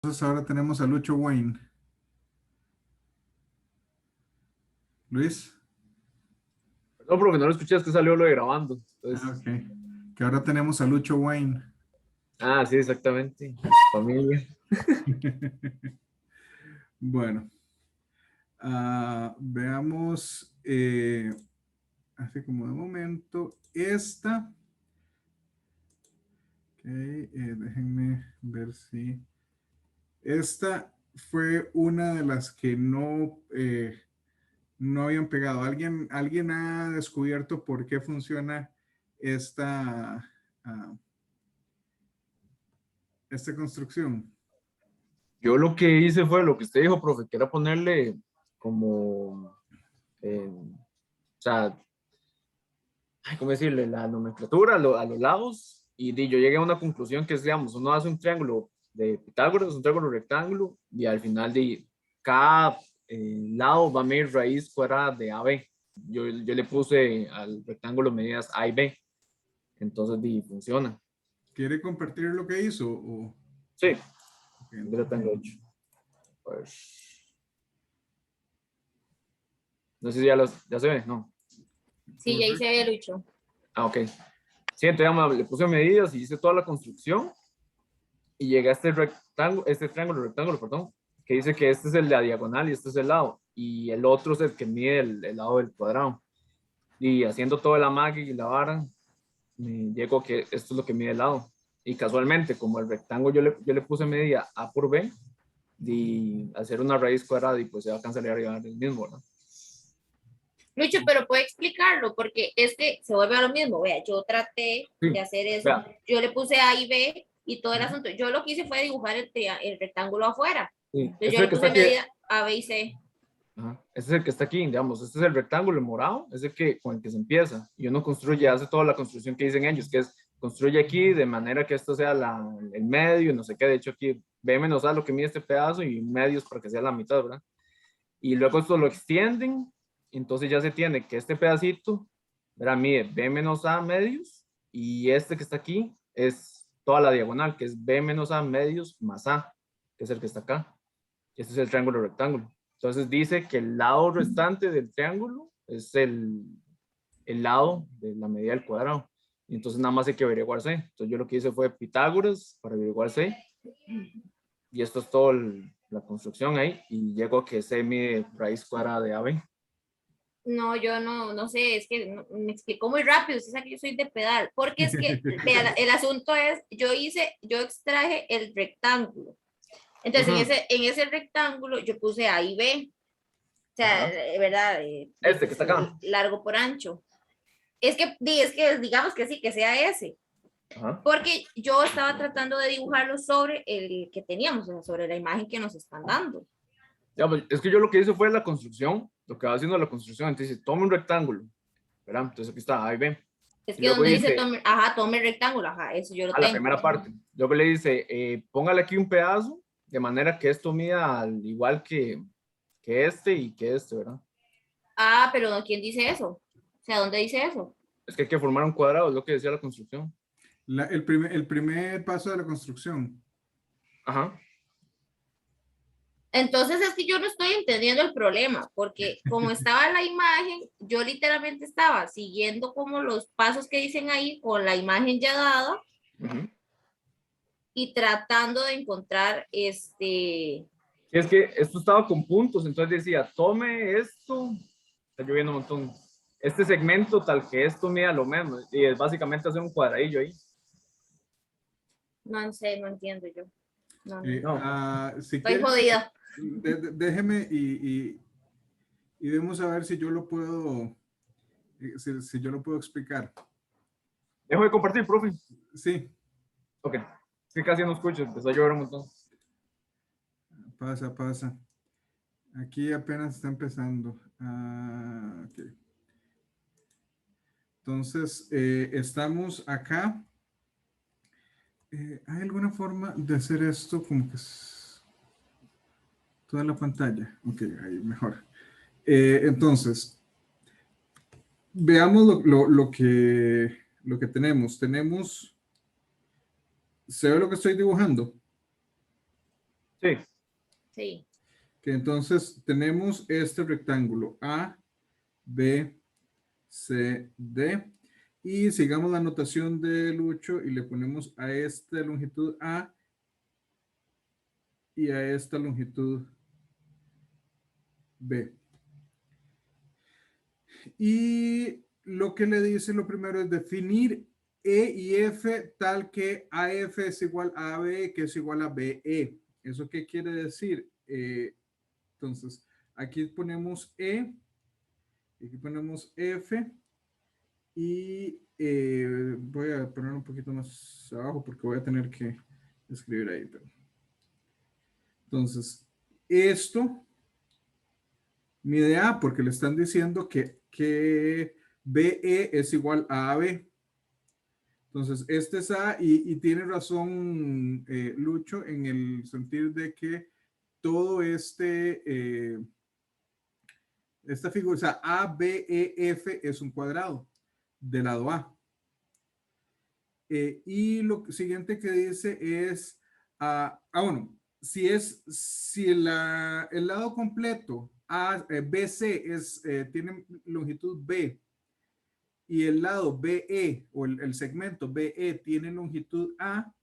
Entonces ahora tenemos a Lucho Wayne. Luis. No, profe, no lo escuché, es que salió lo de grabando. Entonces, Ok. Que ahora tenemos a Lucho Wayne. sí, exactamente. Familia. Bueno, veamos, así como de momento, esta. Ok, déjenme ver si. Esta fue una de las que no habían pegado. ¿Alguien ha descubierto por qué funciona esta, ah, esta construcción? Yo lo que hice fue lo que usted dijo, profe, que era ponerle como, o sea, ¿cómo decirle? La nomenclatura a los lados yo llegué a una conclusión que es, digamos, uno hace un triángulo de Pitágoras, un triángulo rectángulo, y al final de cada lado va a medir raíz cuadrada de AB. Yo le puse al rectángulo medidas A y B, entonces funciona. ¿Quiere compartir lo que hizo? Sí, Ok, yo lo tengo hecho. Pues, no sé si ya se ve, no. Sí, ya ahí se ve, Lucho. Ok. Sí, entonces le puse medidas y hice toda la construcción y llegué a este triángulo rectángulo, perdón, que dice que este es el de la diagonal y este es el lado, y el otro es el que mide el lado del cuadrado. Y haciendo todo el amague y la vara, me llego a que esto es lo que mide el lado. Y casualmente, como el rectángulo yo le puse medida A por B, y hacer una raíz cuadrada y pues se va a cancelar el mismo, ¿no? Lucho, pero puede explicarlo, porque es que se vuelve a lo mismo. Vea, yo traté Sí, de hacer eso. vea. Yo le puse A y B y todo el asunto. Yo lo que hice fue dibujar el rectángulo afuera. Sí. Entonces Este yo es le el que está puse aquí. medida A, B y C. Ajá. Este es el que está aquí, digamos, este es el rectángulo morado, es el que, con el que se empieza. Y uno construye, hace toda la construcción que dicen ellos, que es construye aquí de manera que esto sea el medio, no sé qué. De hecho, aquí B menos A lo que mide este pedazo y medios para que sea la mitad, ¿verdad? Y luego esto lo extienden, entonces ya se tiene que este pedacito, ¿verdad? Mide B menos A medios, y este que está aquí es toda la diagonal, que es B menos A medios más A, que es el que está acá. Este es el triángulo rectángulo. Entonces dice que el lado restante del triángulo es el lado de la medida del cuadrado. Y entonces nada más hay que averiguar C. Entonces yo lo que hice fue Pitágoras para averiguar C. Y esto es toda la construcción ahí. Y llego a que C mide raíz cuadrada de AB. No, yo no sé, es que me explicó muy rápido. Usted sabe que yo soy de pedal. Porque es que, vea, el asunto es, yo extraje el rectángulo. Entonces, en ese rectángulo yo puse A y B. O sea, Ajá. ¿verdad? Este que está acá. Largo por ancho. Es que digamos que sí, que sea ese. Ajá. Porque yo estaba tratando de dibujarlo sobre el que teníamos, o sea, sobre la imagen que nos están dando. Ya, pues, es que yo lo que hice fue la construcción, lo que va haciendo la construcción. Entonces dice, toma un rectángulo, ¿verdad? Entonces aquí está A y B. Es Y que luego donde dice dice, tome el rectángulo, eso yo lo a la tengo. primera parte. Luego le dice, póngale aquí un pedazo de manera que esto mida al igual que este y que este, ¿verdad? Pero ¿quién dice eso? O sea, ¿dónde dice eso? Es que hay que formar un cuadrado, es lo que decía la construcción. El primer paso de la construcción. Ajá. Entonces es que yo no estoy entendiendo el problema, porque como estaba la imagen, yo literalmente estaba siguiendo como los pasos que dicen ahí con la imagen ya dada Uh-huh. y tratando de encontrar Es que esto estaba con puntos, entonces decía, tome esto, está lloviendo un montón, este segmento tal que esto mida lo menos, y es básicamente hacer un cuadradillo ahí. no sé, no entiendo yo. No. Si Estoy quiere, jodida. déjeme y vamos a ver si yo lo puedo, si yo lo puedo explicar. Dejo de compartir, profe. Sí, Ok, es que casi no escucho, empezó a llover un montón. pasa. Aquí apenas está empezando. Ok. Entonces, estamos acá. ¿Hay alguna forma de hacer esto como que es toda la pantalla? Ok, ahí mejor. Entonces, veamos lo que tenemos. ¿Se ve lo que estoy dibujando? Sí. Sí. Que entonces tenemos este rectángulo A, B, C, D. Y sigamos la notación de Lucho y le ponemos a esta longitud A y a esta longitud B. Y lo que le dice lo primero es definir E y F tal que AF es igual a AB, que es igual a BE. ¿Eso qué quiere decir? Entonces, aquí ponemos E, aquí ponemos F y voy a poner un poquito más abajo porque voy a tener que escribir ahí. Entonces, esto mide A porque le están diciendo que BE es igual a AB. Entonces, este es A y tiene razón Lucho en el sentido de que todo esta figura, o sea, A, B, E, F es un cuadrado del lado A. Y lo siguiente que dice es, bueno, si el lado completo BC tiene longitud B y el lado BE o el segmento BE tiene longitud A,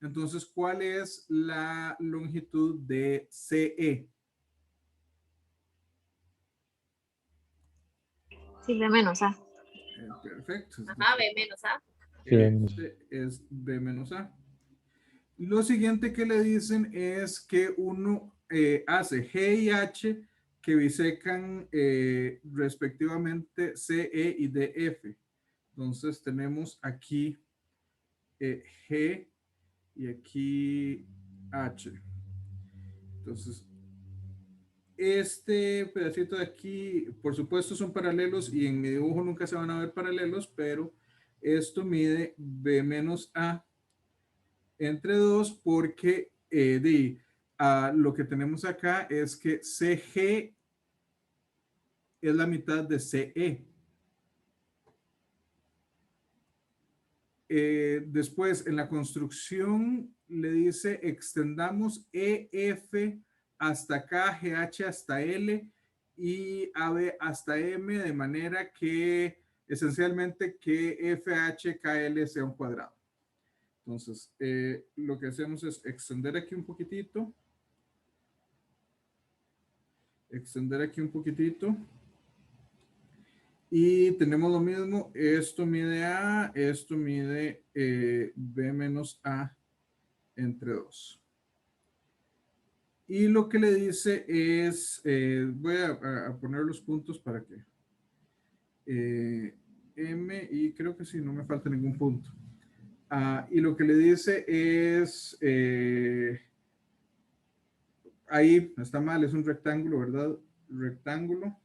entonces, ¿cuál es la longitud de CE? Sí, B menos A. Perfecto. Ajá, B menos A. Este es B menos A. Lo siguiente que le dicen es que uno hace G y H que bisecan respectivamente CE y DF. Entonces tenemos aquí G y aquí H. Entonces, este pedacito de aquí, por supuesto, son paralelos y en mi dibujo nunca se van a ver paralelos, pero esto mide B menos A entre 2 porque lo que tenemos acá es que CG es la mitad de CE. Después, en la construcción, le dice extendamos EF hasta K, GH hasta L y AB hasta M, de manera que esencialmente que FHKL sea un cuadrado. Entonces, lo que hacemos es extender aquí un poquitito. Extender aquí un poquitito. Y tenemos lo mismo, esto mide A, esto mide B menos A entre 2. Y lo que le dice es, voy a poner los puntos para que M y creo que sí, no me falta ningún punto. Y lo que le dice es, ahí está mal, es un rectángulo, ¿verdad? Rectángulo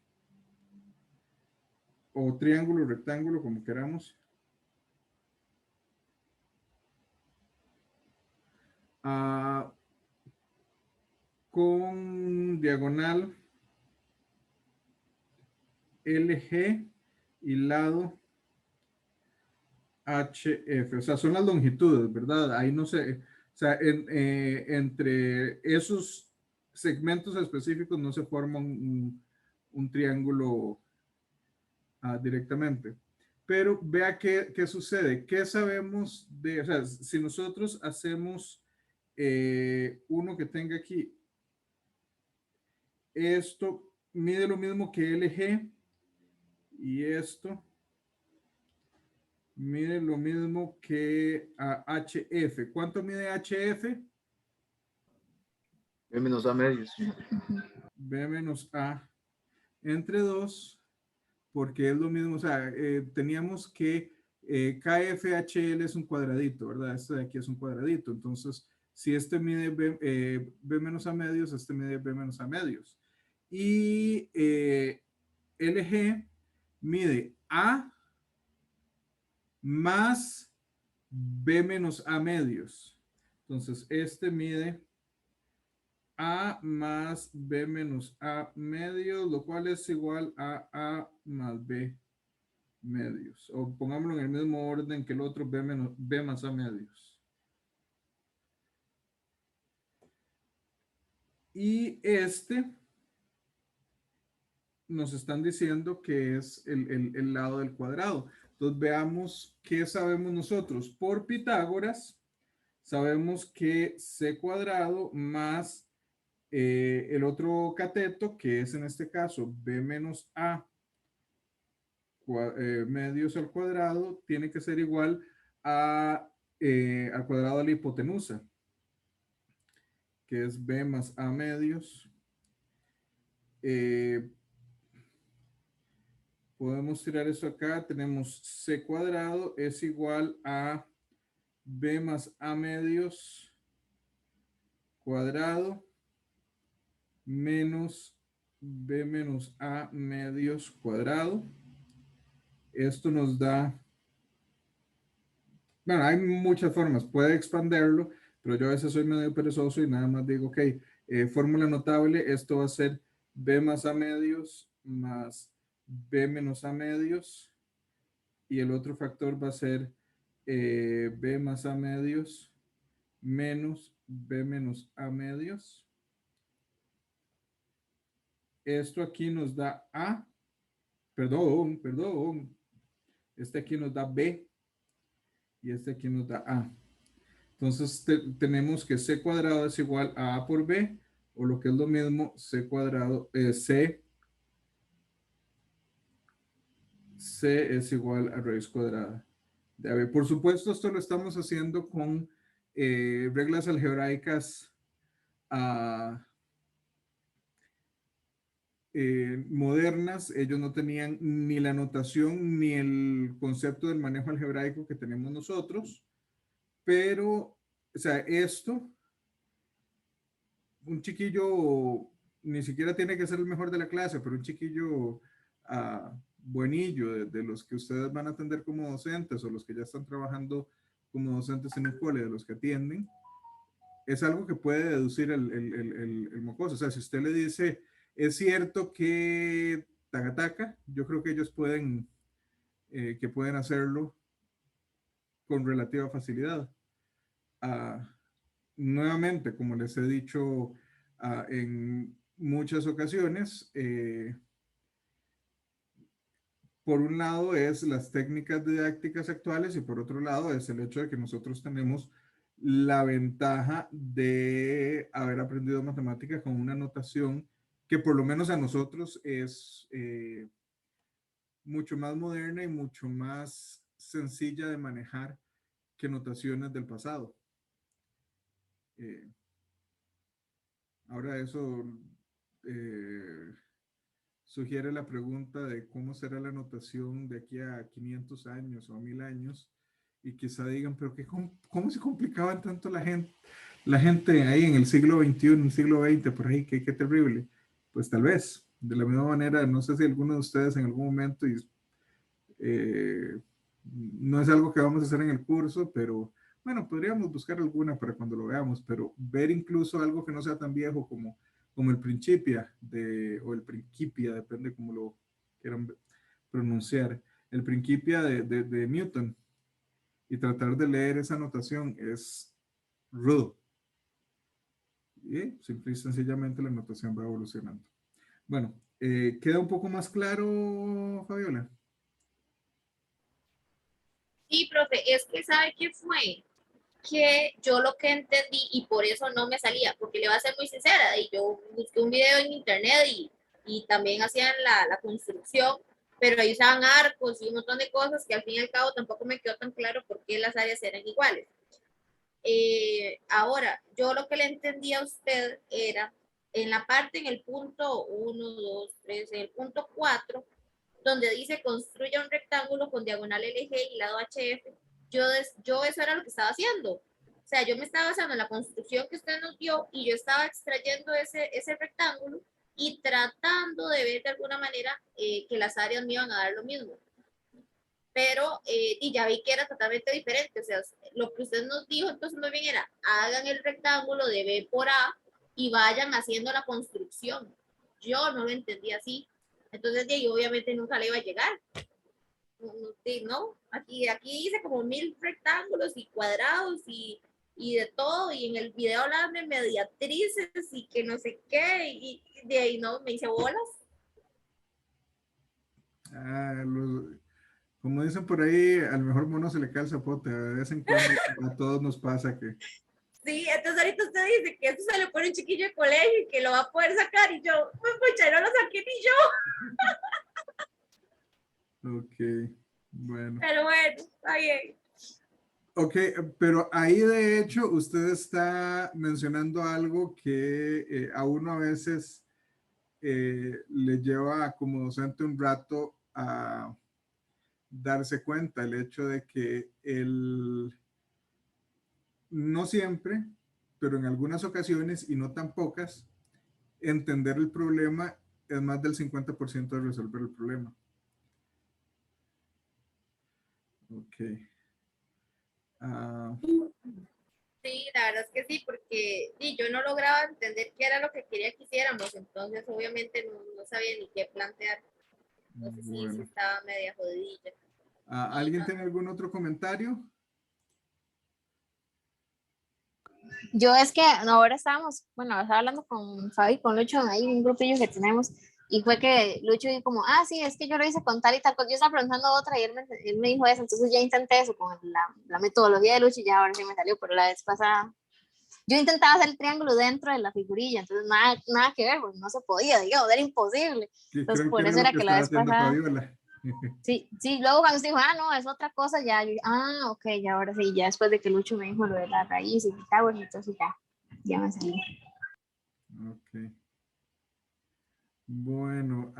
o triángulo, rectángulo, como queramos. Con diagonal LG y lado HF. O sea, son las longitudes, ¿verdad? Ahí no sé, o sea, entre esos segmentos específicos no se forma un triángulo directamente. Pero vea qué sucede. ¿Qué sabemos de, o sea, si nosotros hacemos uno que tenga aquí, esto mide lo mismo que LG y esto mide lo mismo que HF. ¿Cuánto mide HF? B menos A medios. B menos A entre 2, porque es lo mismo, o sea, teníamos que KFHL es un cuadradito, ¿verdad? Este de aquí es un cuadradito, entonces, si este mide B menos A medios, este mide B menos A medios. Y LG mide A más B menos A medios. Entonces, este mide A más B menos A medios, lo cual es igual a A más B medios. O pongámoslo en el mismo orden que el otro, B más A medios. Y nos están diciendo que es el lado del cuadrado. Entonces veamos qué sabemos nosotros. Por Pitágoras, sabemos que c cuadrado más el otro cateto, que es en este caso b menos a medios al cuadrado, tiene que ser igual al cuadrado de la hipotenusa, que es b más a medios. Podemos tirar eso acá. Tenemos c cuadrado es igual a b más a medios cuadrado menos b menos a medios cuadrado. Esto nos da, bueno, hay muchas formas, puede expanderlo, pero yo a veces soy medio perezoso y nada más digo, ok, fórmula notable, esto va a ser b más a medios más b menos a medios, y el otro factor va a ser b más a medios menos b menos a medios. Esto aquí nos da a, perdón, este aquí nos da b y este aquí nos da a. Entonces tenemos que c cuadrado es igual a por b, o lo que es lo mismo, c cuadrado, c es igual a raíz cuadrada de b. Por supuesto, esto lo estamos haciendo con reglas algebraicas modernas. Ellos no tenían ni la notación ni el concepto del manejo algebraico que tenemos nosotros, pero, o sea, esto, un chiquillo ni siquiera tiene que ser el mejor de la clase, pero un chiquillo buenillo, de los que ustedes van a atender como docentes o los que ya están trabajando como docentes en el cole, de los que atienden, es algo que puede deducir el mocoso. O sea, si usted le dice, es cierto que taca, yo creo que ellos pueden hacerlo con relativa facilidad. Nuevamente, como les he dicho en muchas ocasiones, por un lado es las técnicas didácticas actuales y por otro lado es el hecho de que nosotros tenemos la ventaja de haber aprendido matemáticas con una notación que por lo menos a nosotros es mucho más moderna y mucho más sencilla de manejar que notaciones del pasado. Ahora eso sugiere la pregunta de cómo será la notación de aquí a 500 años o a 1000 años, y quizá digan, pero ¿cómo se complicaban tanto la gente ahí en el siglo XXI, en el siglo XX, por ahí, qué terrible? Pues tal vez, de la misma manera, no sé si alguno de ustedes en algún momento, no es algo que vamos a hacer en el curso, pero bueno, podríamos buscar alguna para cuando lo veamos, pero ver incluso algo que no sea tan viejo como el Principia, o el Principia, depende cómo lo quieran pronunciar, el Principia de Newton, y tratar de leer esa notación es rudo. Y simple y sencillamente la notación va evolucionando. Bueno, ¿queda un poco más claro, Fabiola? Sí, profe, es que ¿sabe qué fue? Que yo lo que entendí y por eso no me salía, porque le voy a ser muy sincera, y yo busqué un video en internet y también hacían la construcción, pero ahí usaban arcos y un montón de cosas que al fin y al cabo tampoco me quedó tan claro por qué las áreas eran iguales. Ahora, yo lo que le entendí a usted era en la parte, en el punto 1, 2, 3, en el punto 4, donde dice construya un rectángulo con diagonal LG y lado HF, yo eso era lo que estaba haciendo. O sea, yo me estaba basando en la construcción que usted nos dio y yo estaba extrayendo ese rectángulo y tratando de ver de alguna manera que las áreas me iban a dar lo mismo. Pero, y ya vi que era totalmente diferente. O sea, lo que usted nos dijo entonces muy bien era, hagan el rectángulo de B por A y vayan haciendo la construcción. Yo no lo entendí así. Entonces, yo obviamente nunca le iba a llegar. No, aquí hice como 1000 rectángulos y cuadrados y y de todo, y en el video hablaban de mediatrices y que no sé qué, y de ahí no, me hice bolas. Como dicen por ahí, al mejor mono se le cae el zapote. De vez en cuando a todos nos pasa que... Sí, entonces ahorita usted dice que esto se le pone a un chiquillo de colegio y que lo va a poder sacar, y yo, pues pucha, no lo saqué ni yo. Ok, bueno. Pero bueno, está bien. Ok, pero ahí de hecho usted está mencionando algo que a uno a veces le lleva como docente un rato a darse cuenta, el hecho de que no siempre, pero en algunas ocasiones y no tan pocas, entender el problema es más del 50% de resolver el problema. Ok. Sí, la verdad es que sí, porque sí, yo no lograba entender qué era lo que quería que hiciéramos, entonces obviamente no sabía ni qué plantear. Entonces sí, sí Bueno. estaba media jodidilla. ¿Alguien tiene algún otro comentario? Yo es que ahora estábamos, bueno, estaba hablando con Fabi, con Lucho, ahí un grupillo que tenemos, y fue que Lucho dijo como, sí, es que yo lo hice con tal y tal cosa, yo estaba preguntando otra y él me dijo eso, entonces ya intenté eso con la metodología de Lucho y ya ahora sí me salió, pero la vez pasada, yo intentaba hacer el triángulo dentro de la figurilla, entonces nada que ver, pues no se podía, digamos, era imposible, Que entonces creo que por era eso lo era que que la estaba vez haciendo pasada... Fabiola. Sí, sí, luego cuando usted dijo, no, es otra cosa, ya, yo, ok, ya ahora sí, ya después de que Lucho me dijo lo de la raíz y Pitágoras, entonces ya me salió. Ok. Bueno,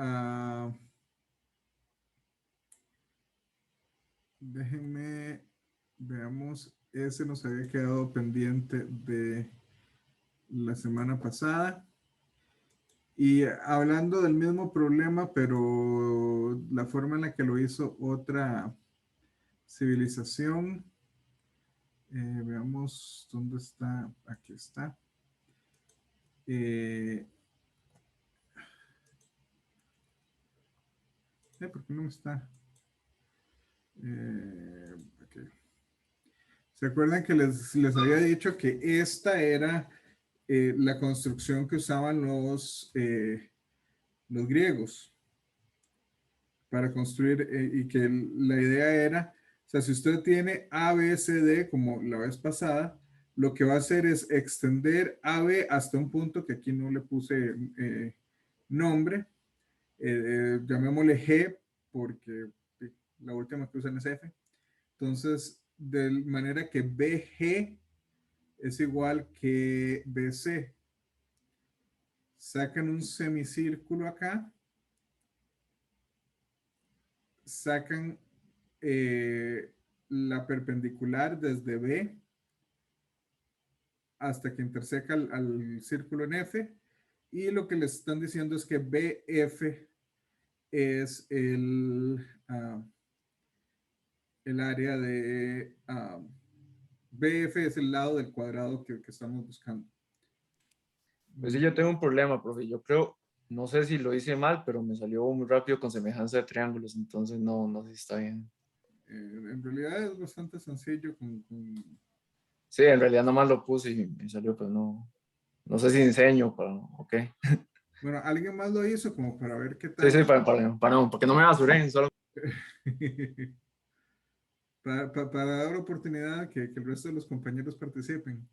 déjenme, veamos, ese nos había quedado pendiente de la semana pasada. Y hablando del mismo problema, pero la forma en la que lo hizo otra civilización. Veamos dónde está. Aquí está. ¿Por qué no está? Okay. ¿Se acuerdan que les había dicho que esta era la construcción que usaban los griegos para construir y que la idea era, o sea, si usted tiene A, B, C, D, como la vez pasada, lo que va a hacer es extender AB hasta un punto que aquí no le puse nombre, llamémosle G, porque la última que usan es F. Entonces, de manera que BG es igual que BC. Sacan un semicírculo acá. Sacan la perpendicular desde B hasta que interseca al círculo en F. Y lo que les están diciendo es que BF es el área de... BF es el lado del cuadrado que estamos buscando. Pues sí, yo tengo un problema, profe. Yo creo, no sé si lo hice mal, pero me salió muy rápido con semejanza de triángulos, entonces no sé si está bien. En realidad es bastante sencillo. Sí, en realidad nomás lo puse y me salió, pero no sé si enseño, pero ok. Bueno, ¿alguien más lo hizo como para ver qué Sí, tal? porque no me basuren, solo. para dar oportunidad que el resto de los compañeros participen.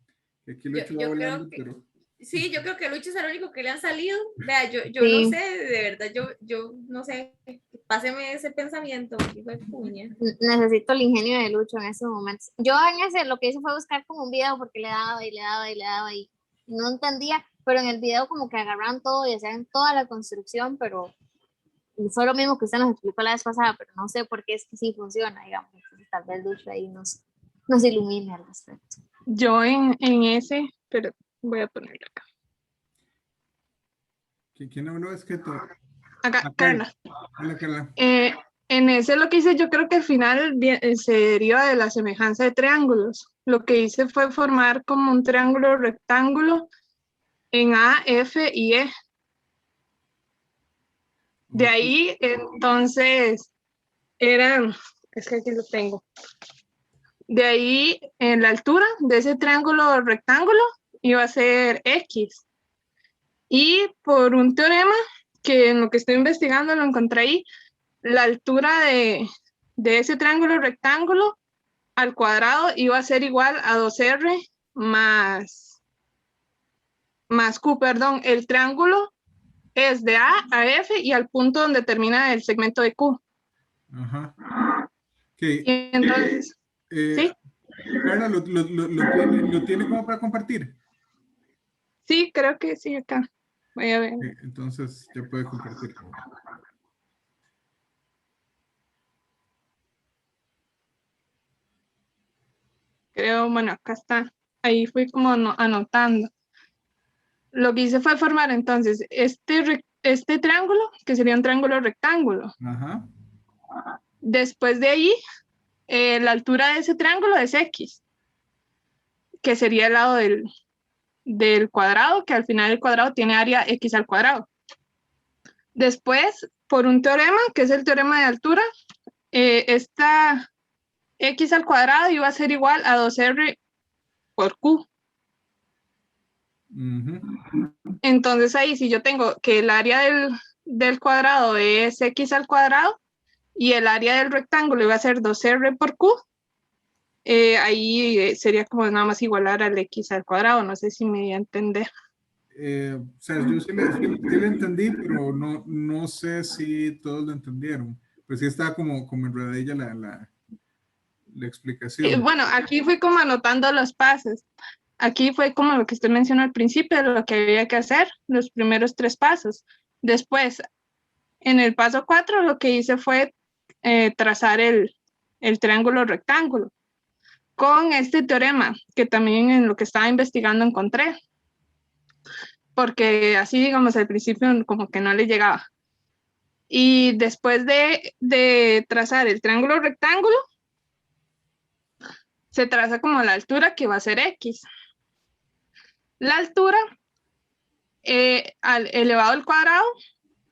Aquí lo he hecho Yo hablando, creo que, pero... sí, yo creo que Lucho es el único que le han salido. Vea, yo no Sí, sé, de verdad, yo no sé, páseme ese pensamiento, hijo de puña. necesito el ingenio de Lucho en esos momentos. Yo en ese lo que hice fue buscar como un video porque le daba y le daba y le daba y no entendía, pero en el video como que agarraron todo y hacían toda la construcción, pero fue lo mismo que usted nos explicó la vez pasada, pero no sé por qué es que sí funciona, digamos. Entonces, tal vez Lucho ahí nos ilumine al respecto. Yo en ese, pero voy a ponerlo acá. ¿Quién habló? Es que Acá, Carla. Hola, Carla. En ese lo que hice, yo creo que al final se deriva de la semejanza de triángulos. Lo que hice fue formar como un triángulo rectángulo en A, F y E. De ahí, entonces, es que aquí lo tengo. De ahí, en la altura de ese triángulo rectángulo iba a ser X. Y por un teorema que en lo que estoy investigando lo encontré ahí, la altura de ese triángulo rectángulo al cuadrado iba a ser igual a 2R más Q, perdón. El triángulo es de A a F y al punto donde termina el segmento de Q. Ajá. Ok. Y entonces, ¿sí? Carla, ¿lo tiene como para compartir? Sí, creo que sí, acá. Voy a ver. Ok, entonces ya puede compartir. Creo, bueno, acá está. Ahí fui como anotando. Lo que hice fue formar entonces este triángulo, que sería un triángulo rectángulo. Ajá. Después de ahí, la altura de ese triángulo es X, que sería el lado del cuadrado, que al final el cuadrado tiene área X al cuadrado. Después, por un teorema, que es el teorema de altura, esta X al cuadrado iba a ser igual a 2R por Q. Entonces ahí, si yo tengo que el área del cuadrado es X al cuadrado y el área del rectángulo iba a ser 2R por Q, ahí sería como nada más igualar al X al cuadrado. No sé si me voy a entender. O sea, yo sí le entendí, pero no sé si todos lo entendieron. Pues sí está como enredadilla la explicación. Bueno, aquí fue como anotando los pasos. Aquí fue como lo que usted mencionó al principio, lo que había que hacer, los primeros 3 pasos. Después, en el paso 4, lo que hice fue trazar el triángulo rectángulo con este teorema, que también en lo que estaba investigando encontré, porque así, digamos, al principio como que no le llegaba. Y después de trazar el triángulo rectángulo, se traza como la altura que va a ser X. La altura elevado al cuadrado,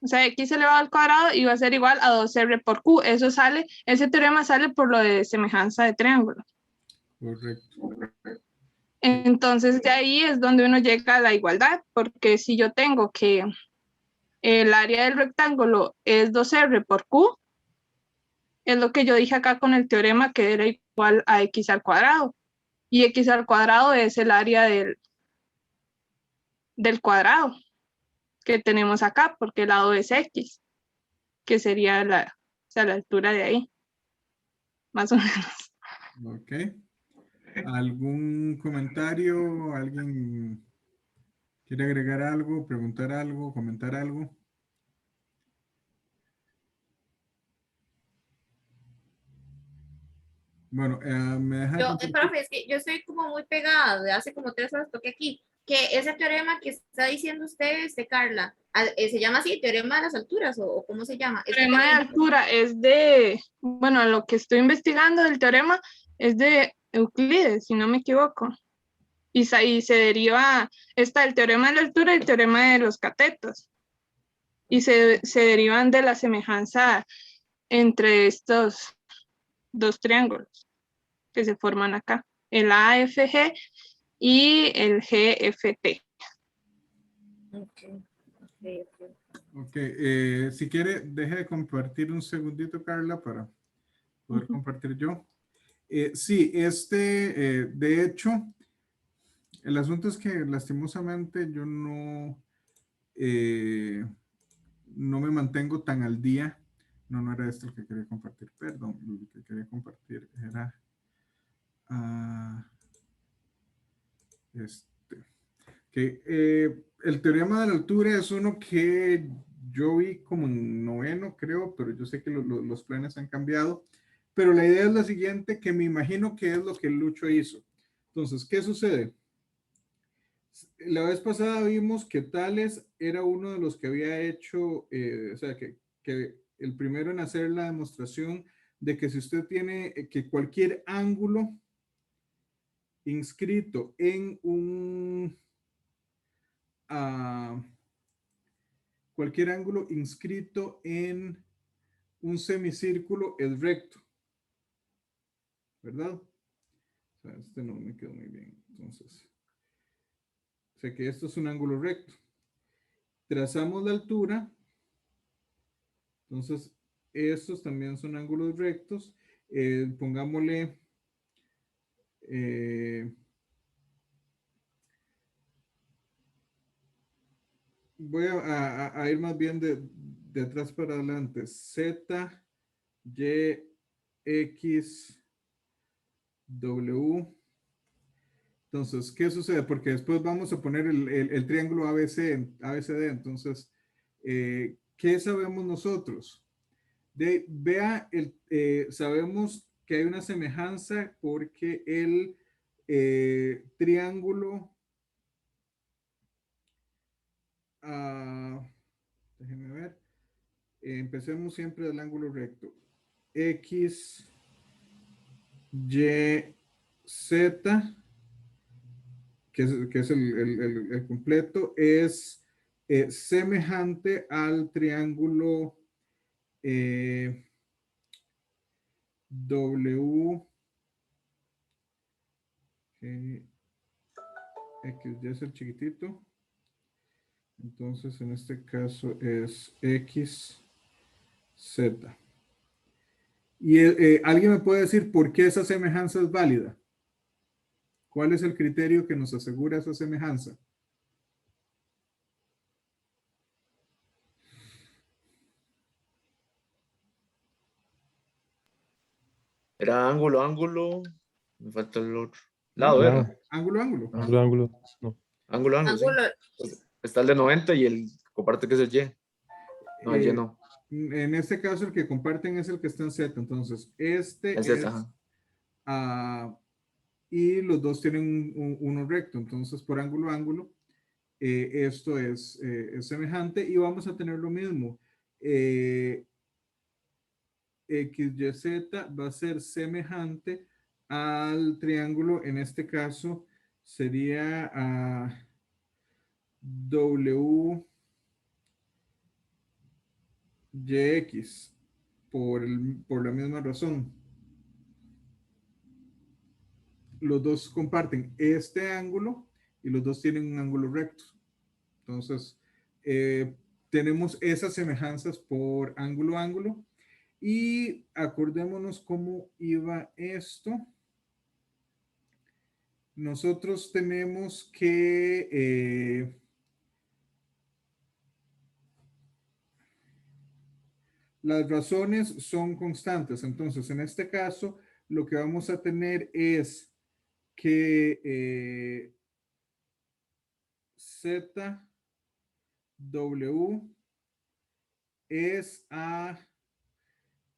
o sea, X elevado al cuadrado iba a ser igual a 2R por Q. Eso sale, ese teorema sale por lo de semejanza de triángulo. Correcto. Entonces, de ahí es donde uno llega a la igualdad, porque si yo tengo que el área del rectángulo es 2R por Q, es lo que yo dije acá con el teorema que era igual a X al cuadrado. Y X al cuadrado es el área del cuadrado que tenemos acá, porque el lado es X, que sería la altura de ahí, más o menos. Ok. ¿Algún comentario? ¿Alguien quiere agregar algo, preguntar algo, comentar algo? Bueno, me deja Yo, compartir. profe, es que yo estoy como muy pegada, de hace como 3 horas toqué aquí, que ese teorema que está diciendo usted, Carla, ¿se llama así, teorema de las alturas o cómo se llama? El teorema de altura es de, bueno, lo que estoy investigando del teorema es de Euclides, si no me equivoco. Y se deriva, está el teorema de la altura y el teorema de los catetos. Y se derivan de la semejanza entre estos 2 triángulos que se forman acá, el AFG y el GFT. Ok, si quiere, deje de compartir un segundito, Carla, para poder compartir yo. Sí, de hecho, el asunto es que lastimosamente yo no me mantengo tan al día. No era esto el que quería compartir, perdón, lo que quería compartir era el teorema de la altura es uno que yo vi como en noveno, creo, pero yo sé que los planes han cambiado. Pero la idea es la siguiente, que me imagino que es lo que Lucho hizo. Entonces, ¿qué sucede? La vez pasada vimos que Tales era uno de los que había hecho, o sea, que el primero en hacer la demostración de que si usted tiene que cualquier ángulo inscrito en cualquier ángulo inscrito en un semicírculo es recto, ¿verdad? O sea, este no me quedó muy bien. Entonces, sé que esto es un ángulo recto. Trazamos la altura. Entonces, estos también son ángulos rectos. Pongámosle voy a ir más bien de atrás para adelante. Z, Y, X, W. Entonces, ¿qué sucede? Porque después vamos a poner el triángulo ABCD. Entonces, ¿qué sabemos nosotros? Sabemos que hay una semejanza porque el triángulo, déjenme ver, empecemos siempre del ángulo recto. X, Y, Z, que es el completo, es semejante al triángulo W, X, Y es el chiquitito. Entonces, en este caso es X, Z. Y ¿alguien me puede decir por qué esa semejanza es válida? ¿Cuál es el criterio que nos asegura esa semejanza? Era ángulo, ángulo. Me falta el otro. No, Lado, era. ángulo, ángulo. Ángulo, ángulo. No. Ángulo, ángulo, sí. Ángulo, Está el de 90 y el comparte que es el Y. No, el Y no. En este caso, el que comparten es el que está en Z. Entonces, este El Z, es ajá. y los dos tienen uno recto. Entonces, por ángulo, ángulo, esto es semejante y vamos a tener lo mismo. XYZ va a ser semejante al triángulo, en este caso sería WYX por la misma razón. Los dos comparten este ángulo y los dos tienen un ángulo recto. Entonces, tenemos esas semejanzas por ángulo, ángulo. Y acordémonos cómo iba esto. Nosotros tenemos que las razones son constantes. Entonces, en este caso, lo que vamos a tener es que ZW es a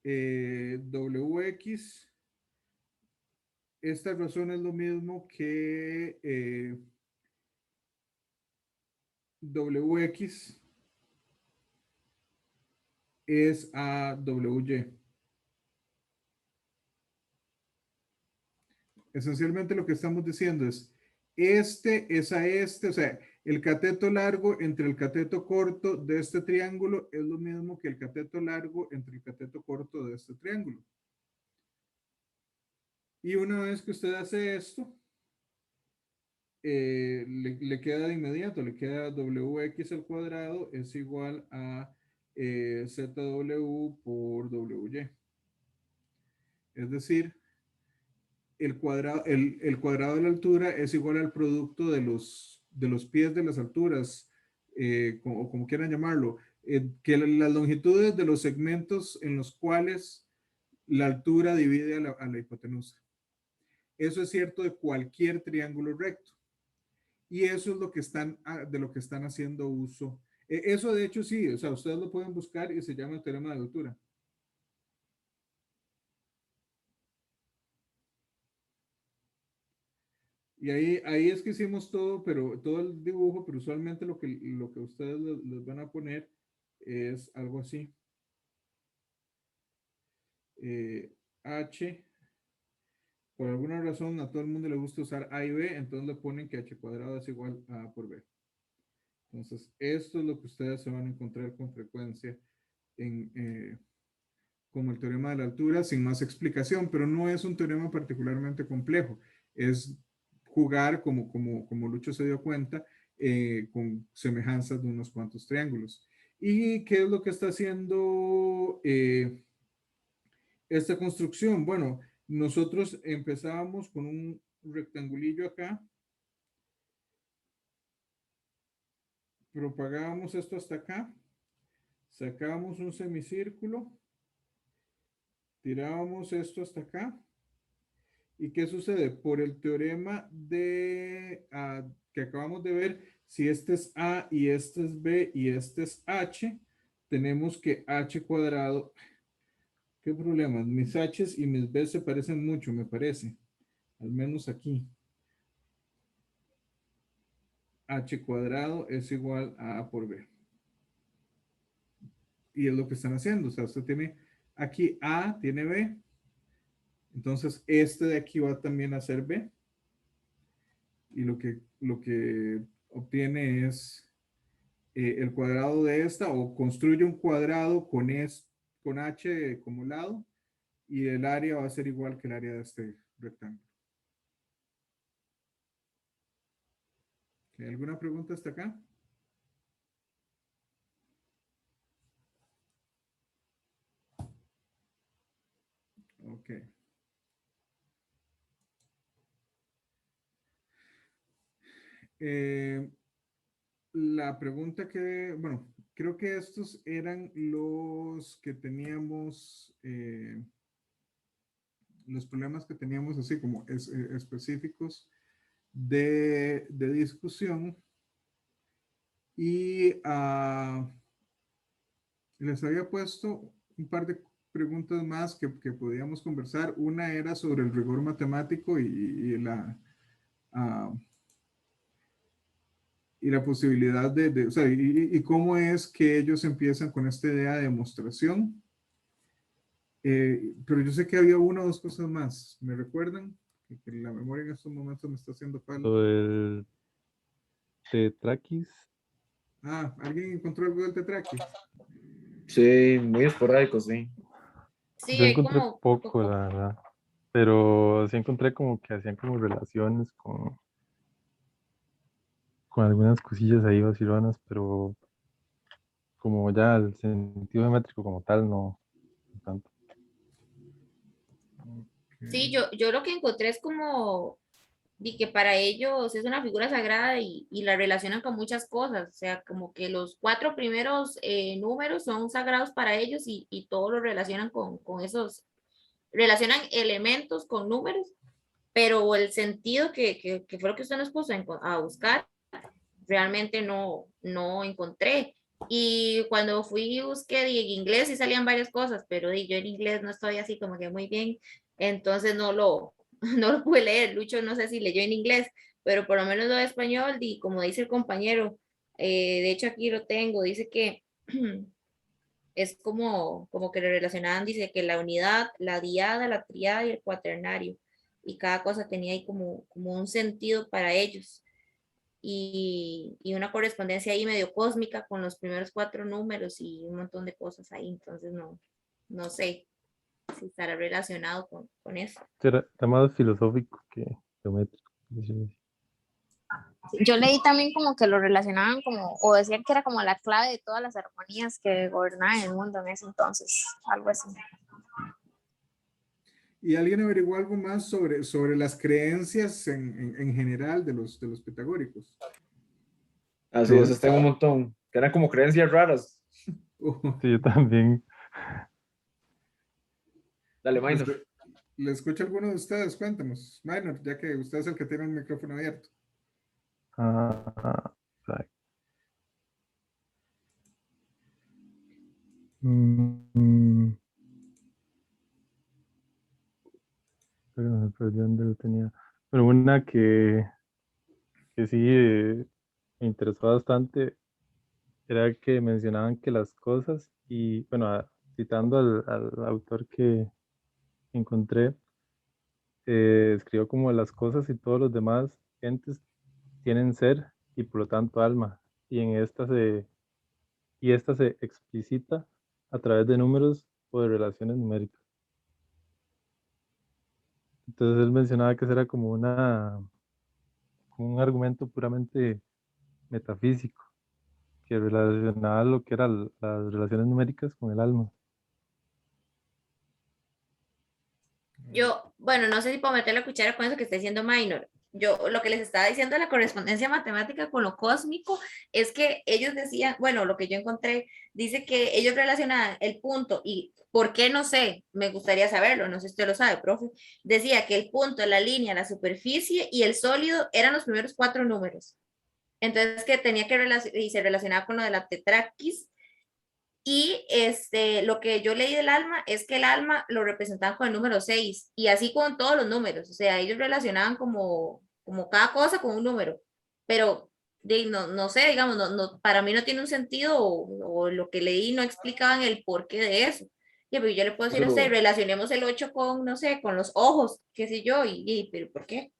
WX. Esta razón es lo mismo que WX es a WY. Esencialmente lo que estamos diciendo es, este es a este, o sea, el cateto largo entre el cateto corto de este triángulo es lo mismo que el cateto largo entre el cateto corto de este triángulo. Y una vez que usted hace esto, le queda de inmediato, le queda WX al cuadrado es igual a ZW por WY. Es decir, el cuadrado de la altura es igual al producto de los pies de las alturas, o como quieran llamarlo, que las longitudes de los segmentos en los cuales la altura divide a la hipotenusa. Eso es cierto de cualquier triángulo recto. Y eso es lo que de lo que están haciendo uso. Eso de hecho sí, o sea, ustedes lo pueden buscar y se llama el teorema de la altura. Y ahí es que hicimos todo, pero todo el dibujo, pero usualmente lo que ustedes les van a poner es algo así. H, por alguna razón a todo el mundo le gusta usar A y B, entonces le ponen que H cuadrado es igual a A por B. Entonces, esto es lo que ustedes se van a encontrar con frecuencia como el teorema de la altura, sin más explicación, pero no es un teorema particularmente complejo. es jugar, como Lucho se dio cuenta, con semejanzas de unos cuantos triángulos. ¿Y qué es lo que está haciendo esta construcción? Bueno, nosotros empezábamos con un rectangulillo acá, propagábamos esto hasta acá, sacábamos un semicírculo, tirábamos esto hasta acá. ¿Y qué sucede? Por el teorema que acabamos de ver, si este es A y este es B y este es H, tenemos que H cuadrado. ¿Qué problemas? Mis H's y mis B's se parecen mucho, me parece. Al menos aquí. H cuadrado es igual a A por B. Y es lo que están haciendo. O sea, usted tiene aquí A, tiene B. Entonces, este de aquí va también a ser B. Y lo que obtiene es el cuadrado de esta, o construye un cuadrado con H como lado, y el área va a ser igual que el área de este rectángulo. ¿Hay alguna pregunta hasta acá? Ok. La pregunta bueno, creo que estos eran los que teníamos, los problemas que teníamos así como específicos de discusión. Y les había puesto un par de preguntas más que podíamos conversar. Una era sobre el rigor matemático y la posibilidad o sea, y cómo es que ellos empiezan con esta idea de demostración. Pero yo sé que había una o dos cosas más. ¿Me recuerdan? Que la memoria en estos momentos me está haciendo falta. Lo del Tetrakis. ¿Alguien encontró algo del tetraqui? Sí, muy esporádico, sí. Sí, Yo hay encontré como poco, la verdad. Pero sí encontré como que hacían como relaciones con algunas cosillas ahí vacilonas, pero como ya el sentido geométrico como tal, no tanto. Sí, yo lo que encontré es como de que para ellos es una figura sagrada y la relacionan con muchas cosas, o sea, como que los cuatro primeros números son sagrados para ellos y todo lo relacionan con esos, relacionan elementos con números, pero el sentido que fue lo que usted nos puso a buscar, realmente no encontré. Y cuando fui y busqué en inglés sí salían varias cosas, pero yo en inglés no estoy así como que muy bien, entonces no lo pude leer. Lucho no sé si leyó en inglés, pero por lo menos lo de español, y como dice el compañero, de hecho aquí lo tengo, dice que es como que lo relacionaban, dice que la unidad, la diada, la triada y el cuaternario, y cada cosa tenía ahí como un sentido para ellos y una correspondencia ahí medio cósmica con los primeros cuatro números y un montón de cosas ahí, entonces no sé si estará relacionado con eso. Era más filosófico que geométrico. Yo leí también como que lo relacionaban como, o decían que era como la clave de todas las armonías que gobernaban el mundo en ese entonces, algo así. ¿Y alguien averiguó algo más sobre las creencias en general de los pitagóricos? Así es, está un montón. Que eran como creencias raras. Sí, yo también. Dale, Minor. ¿Le escucha alguno de ustedes? Cuéntanos. Minor, ya que usted es el que tiene el micrófono abierto. Right. Mm, pero me perdí dónde lo tenía. Pero una que sí me interesó bastante era que mencionaban que las cosas, y bueno, citando al autor que encontré, escribió como las cosas y todos los demás entes tienen ser y por lo tanto alma, y esta se explicita a través de números o de relaciones numéricas. Entonces él mencionaba que ese era como como un argumento puramente metafísico, que relacionaba lo que eran las relaciones numéricas con el alma. Yo, bueno, no sé si puedo meter la cuchara con eso que está diciendo Minor. Yo, lo que les estaba diciendo de la correspondencia matemática con lo cósmico es que ellos decían, bueno, lo que yo encontré, dice que ellos relacionaban el punto y por qué no sé, me gustaría saberlo, no sé si usted lo sabe, profe. Decía que el punto, la línea, la superficie y el sólido eran los primeros 4 números. Entonces, que tenía que y se relacionaba con lo de la tetraquis. Y lo que yo leí del alma es que el alma lo representaban con el número 6 y así con todos los números. O sea, ellos relacionaban como cada cosa con un número. Pero no sé, digamos, para mí no tiene un sentido o lo que leí no explicaban el porqué de eso. Y pero yo le puedo decir a usted, Pero relacionemos el 8 con, no sé, con los ojos, qué sé yo, pero ¿por qué?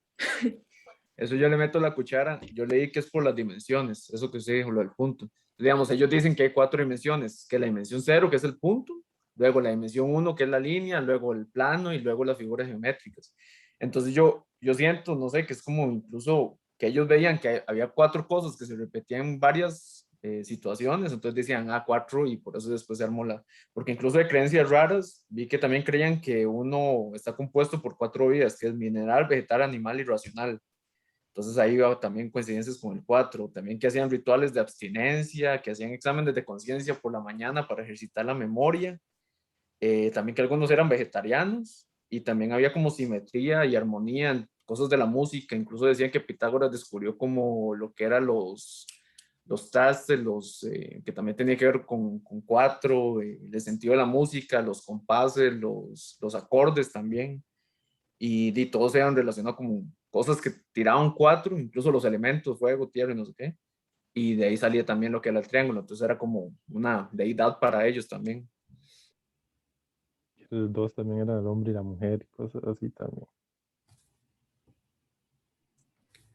eso yo le meto la cuchara. Yo leí que es por las dimensiones, eso que usted dijo, lo del punto. Digamos, ellos dicen que hay 4 dimensiones, que la dimensión 0, que es el punto, luego la dimensión 1, que es la línea, luego el plano y luego las figuras geométricas. Entonces yo siento, no sé, que es como incluso que ellos veían que había 4 cosas que se repetían en varias situaciones, entonces decían, 4 y por eso después se armó porque incluso de creencias raras, vi que también creían que uno está compuesto por 4 vidas, que es mineral, vegetal, animal y racional. Entonces ahí veo también coincidencias con el 4, también que hacían rituales de abstinencia, que hacían exámenes de conciencia por la mañana para ejercitar la memoria, también que algunos eran vegetarianos y también había como simetría y armonía en cosas de la música, incluso decían que Pitágoras descubrió como lo que eran los trastes, que también tenía que ver con 4, el sentido de la música, los compases, los acordes también y todos eran relacionados como cosas que tiraban 4, incluso los elementos, fuego, tierra y no sé qué. Y de ahí salía también lo que era el triángulo, entonces era como una deidad para ellos también. El 2 también era el hombre y la mujer y cosas así también.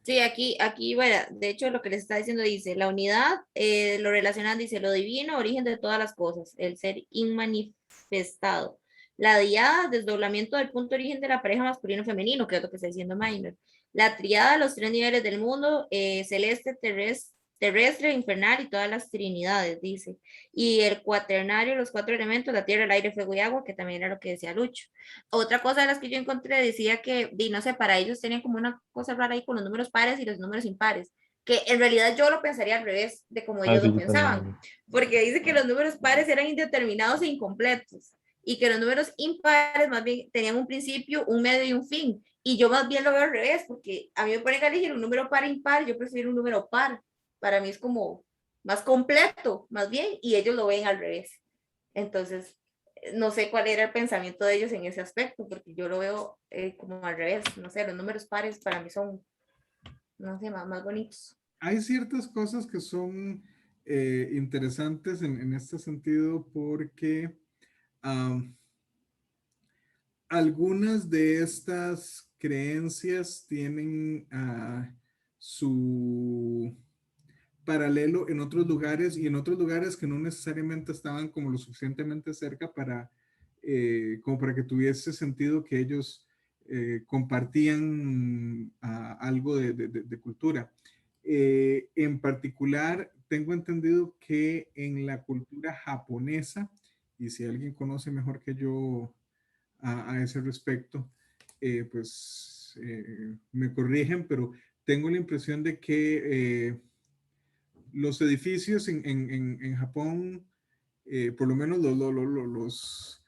Sí, aquí, bueno, de hecho lo que les está diciendo dice, la unidad lo relacionan, dice, lo divino, origen de todas las cosas, el ser inmanifestado. La diada, desdoblamiento del punto de origen de la pareja masculino-femenino, que es lo que está diciendo Minor. La triada, los 3 niveles del mundo, celeste, terrestre, infernal y todas las trinidades, dice. Y el cuaternario, los 4 elementos, la tierra, el aire, fuego y agua, que también era lo que decía Lucho. Otra cosa de las que yo encontré decía que, no sé, para ellos tenían como una cosa rara ahí con los números pares y los números impares, que en realidad yo lo pensaría al revés de como Ah, ellos sí, lo yo pensaban, también. porque dice que los números pares eran indeterminados e incompletos y que los números impares más bien tenían un principio, un medio y un fin. Y yo más bien lo veo al revés, porque a mí me ponen a elegir un número par impar, yo prefiero un número par. Para mí es como más completo, más bien, y ellos lo ven al revés. Entonces, no sé cuál era el pensamiento de ellos en ese aspecto, porque yo lo veo como al revés, no sé, los números pares para mí son, no sé, más bonitos. Hay ciertas cosas que son interesantes en este sentido porque algunas de estas creencias tienen su paralelo en otros lugares y en otros lugares que no necesariamente estaban como lo suficientemente cerca como para que tuviese sentido que ellos compartían algo de cultura. En particular, tengo entendido que en la cultura japonesa, y si alguien conoce mejor que yo a ese respecto, me corrigen, pero tengo la impresión de que los edificios en Japón, por lo menos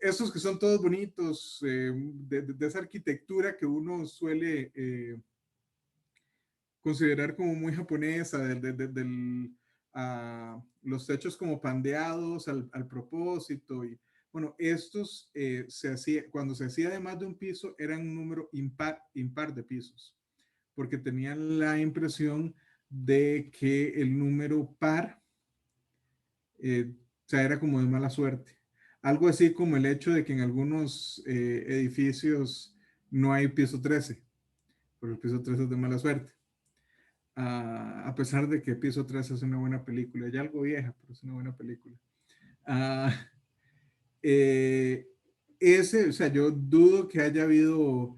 esos que son todos bonitos, de esa arquitectura que uno suele considerar como muy japonesa, los techos como pandeados al propósito. Y bueno, estos cuando se hacía de más de un piso, eran un número impar de pisos, porque tenían la impresión de que el número par, o sea, era como de mala suerte. Algo así como el hecho de que en algunos edificios no hay piso 13, porque el piso 13 es de mala suerte. A pesar de que Piso 3 es una buena película, ya algo vieja, pero es una buena película. Uh, eh, o sea, yo dudo que haya habido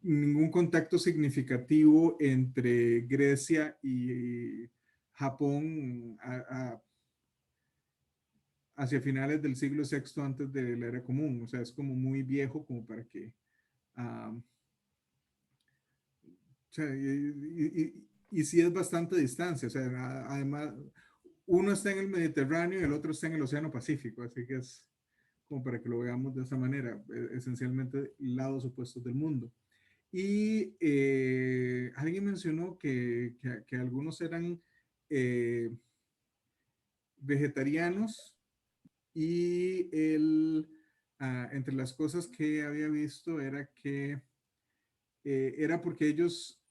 ningún contacto significativo entre Grecia y Japón hacia finales del siglo VI antes de la era común. O sea, es como muy viejo como para que... o sea, y sí es bastante distancia. O sea, además, uno está en el Mediterráneo y el otro está en el Océano Pacífico. Así que es como para que lo veamos de esa manera, esencialmente lados opuestos del mundo. Y alguien mencionó que algunos eran vegetarianos y entre las cosas que había visto era que era porque ellos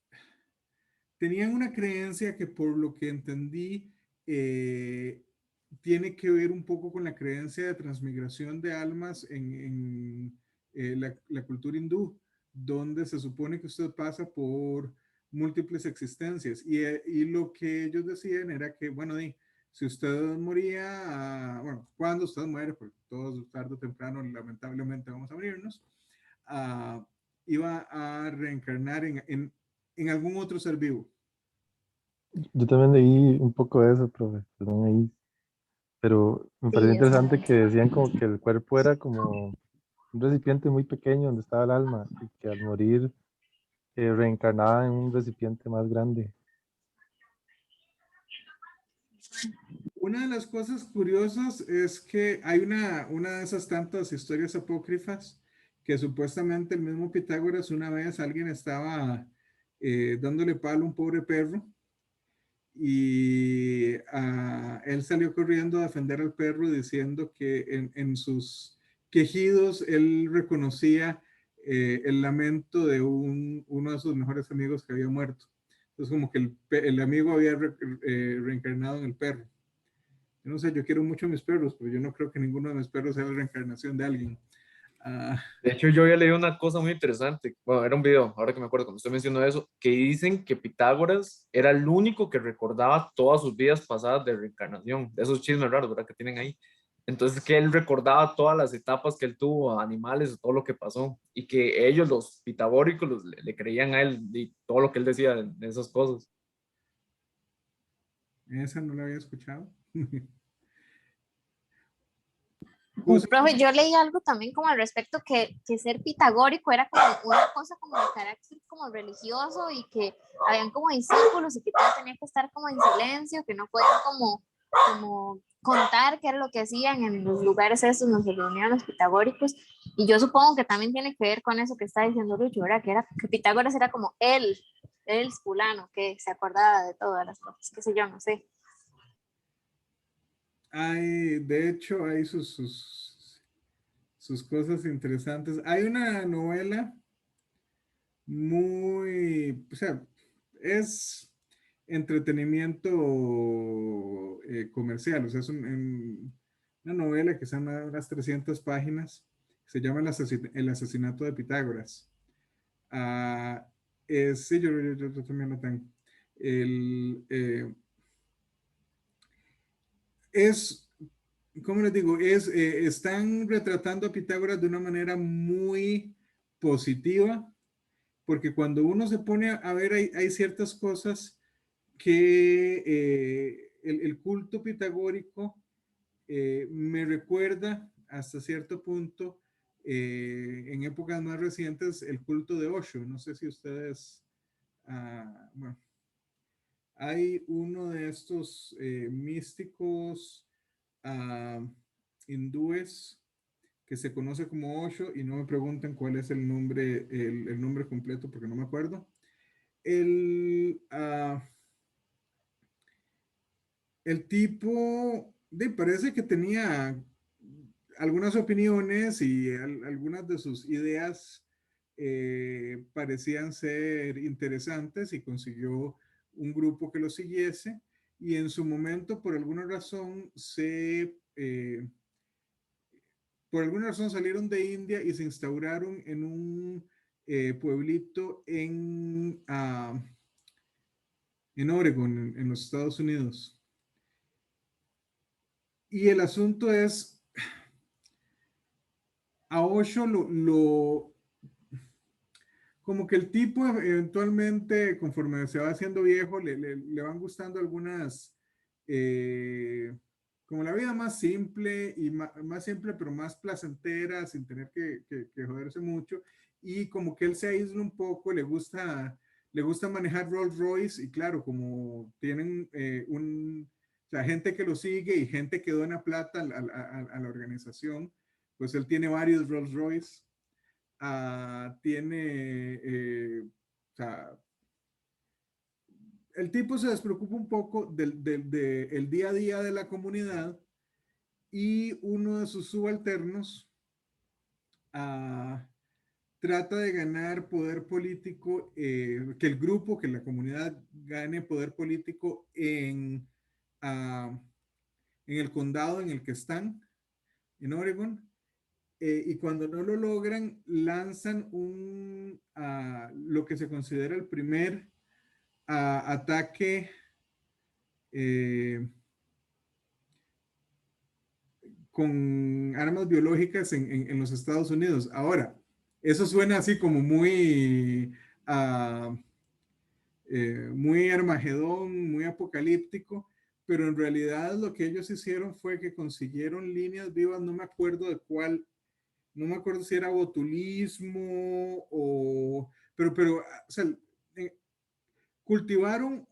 tenían una creencia que por lo que entendí tiene que ver un poco con la creencia de transmigración de almas en la cultura hindú, donde se supone que usted pasa por múltiples existencias. Y lo que ellos decían era que, bueno, si usted moría, bueno, cuando usted muere, porque todos tarde o temprano lamentablemente vamos a morirnos, iba a reencarnar en algún otro ser vivo. Yo también leí un poco de eso, profe, perdón ahí, pero me Sí, pareció eso interesante que decían como que el cuerpo era como un recipiente muy pequeño donde estaba el alma y que al morir reencarnaba en un recipiente más grande. Una de las cosas curiosas es que hay una de esas tantas historias apócrifas que supuestamente el mismo Pitágoras una vez alguien estaba dándole palo a un pobre perro y él salió corriendo a defender al perro diciendo que en sus quejidos él reconocía el lamento de uno de sus mejores amigos que había muerto. Entonces como que el amigo había reencarnado en el perro. Yo no sé, yo quiero mucho a mis perros, pero yo no creo que ninguno de mis perros sea la reencarnación de alguien. De hecho, yo había leído una cosa muy interesante. Bueno, era un video, ahora que me acuerdo, cuando usted mencionó eso, que dicen que Pitágoras era el único que recordaba todas sus vidas pasadas de reencarnación. De esos chismes raros, ¿verdad? Que tienen ahí. Entonces, que él recordaba todas las etapas que él tuvo, animales, todo lo que pasó. Y que ellos, los pitagóricos, le creían a él y todo lo que él decía de esas cosas. Esa no la había escuchado. José, Profe, yo leí algo también como al respecto que ser pitagórico era como una cosa como de carácter como religioso y que habían como discípulos y que todo tenía que estar como en silencio, que no podían como contar qué era lo que hacían en los lugares estos donde se reunían los pitagóricos. Y yo supongo que también tiene que ver con eso que está diciendo Lucho, ¿verdad? Que Pitágoras era como el fulano, que se acordaba de todas las cosas, qué sé yo, no sé. de hecho, hay sus cosas interesantes. Hay una novela muy, o sea, es entretenimiento comercial, o sea, es una novela que son unas 300 páginas, se llama El asesinato de Pitágoras. Sí, yo también lo tengo. Es, ¿cómo les digo? Están retratando a Pitágoras de una manera muy positiva, porque cuando uno se pone a ver, hay ciertas cosas que el culto pitagórico me recuerda hasta cierto punto, en épocas más recientes, el culto de Osho. No sé si ustedes, bueno, hay uno de estos místicos hindúes que se conoce como Osho, y no me pregunten cuál es el nombre completo porque no me acuerdo. El tipo parece que tenía algunas opiniones y algunas de sus ideas parecían ser interesantes y consiguió un grupo que lo siguiese, y en su momento por alguna razón por alguna razón salieron de India y se instauraron en un pueblito en Oregon, en los Estados Unidos. Y el asunto es, a Osho como que el tipo eventualmente, conforme se va haciendo viejo, le van gustando algunas, como la vida más simple y más simple, pero más placentera, sin tener que joderse mucho. Y como que él se aísla un poco, le gusta manejar Rolls Royce y claro, como tienen o sea, gente que lo sigue y gente que dona plata a la organización, pues él tiene varios Rolls Royce. O sea, el tipo se despreocupa un poco del día a día de la comunidad y uno de sus subalternos uh, trata de ganar poder político, que el grupo, que la comunidad gane poder político en el condado en el que están, en Oregon. Y cuando no lo logran, lanzan lo que se considera el primer ataque con armas biológicas en los Estados Unidos. Ahora, eso suena así como muy Armagedón, muy apocalíptico, pero en realidad lo que ellos hicieron fue que consiguieron líneas vivas, no me acuerdo de cuál, no me acuerdo si era botulismo pero o sea, cultivaron,